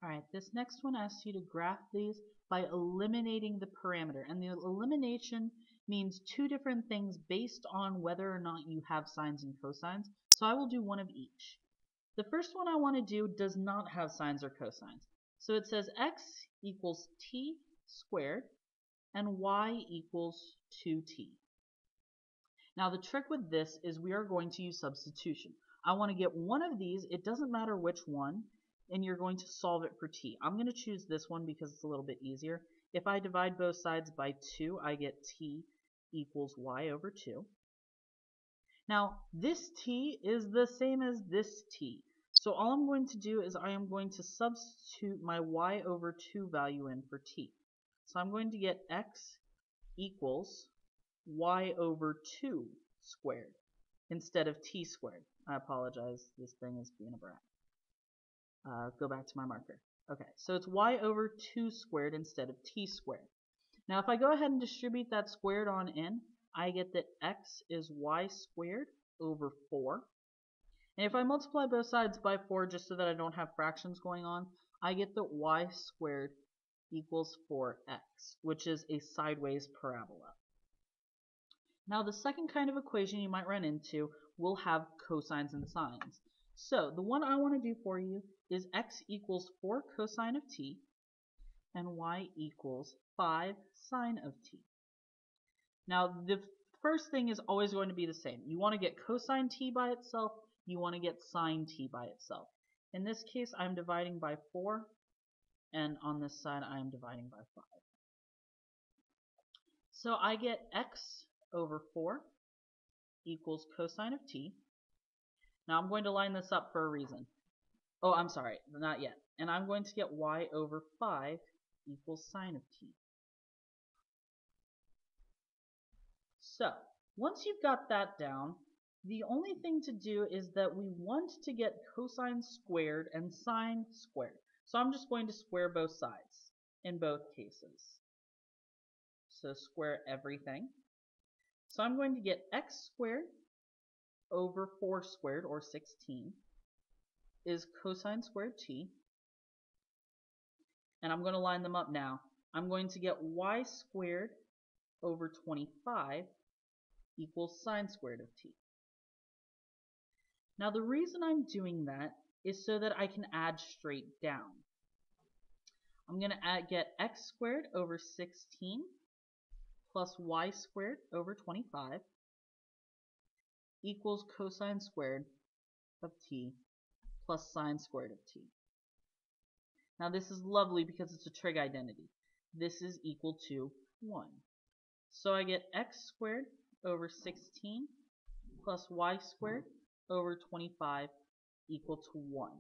Alright, this next one asks you to graph these by eliminating the parameter. And the elimination means two different things based on whether or not you have sines and cosines. So I will do one of each. The first one I want to do does not have sines or cosines. So it says x equals t squared and y equals 2t. Now the trick with this is we are going to use substitution. I want to get one of these, it doesn't matter which one, and you're going to solve it for t. I'm going to choose this one because it's a little bit easier. If I divide both sides by 2, I get t equals y over 2. Now this t is the same as this t. So all I'm going to do is I am going to substitute my y over 2 value in for t. So I'm going to get x equals y over 2 squared instead of t squared. I apologize, this thing is being a brat. Go back to my marker. Okay, so it's y over 2 squared instead of t squared. Now if I go ahead and distribute that squared on in, I get that x is y squared over 4. And if I multiply both sides by 4 just so that I don't have fractions going on, I get that y squared equals 4x, which is a sideways parabola. Now the second kind of equation you might run into will have cosines and sines. So the one I want to do for you is x equals 4 cosine of t and y equals 5 sine of t. Now the first thing is always going to be the same. You want to get cosine t by itself, you want to get sine t by itself. In this case I'm dividing by 4 and on this side I am dividing by 5. So I get x over 4 equals cosine of t. Now I'm going to line this up for a reason. Oh, I'm sorry, not yet. And I'm going to get y over 5 equals sine of t. So, once you've got that down, the only thing to do is that we want to get cosine squared and sine squared. So I'm just going to square both sides in both cases. So square everything. So I'm going to get x squared over 4 squared, or 16, is cosine squared t. And I'm going to line them up now. I'm going to get y squared over 25 equals sine squared of t. Now the reason I'm doing that is so that I can add straight down. I'm going to get x squared over 16 plus y squared over 25 equals cosine squared of t plus sine squared of t. Now this is lovely because it's a trig identity. This is equal to 1. So I get x squared over 16 plus y squared over 25 equal to 1.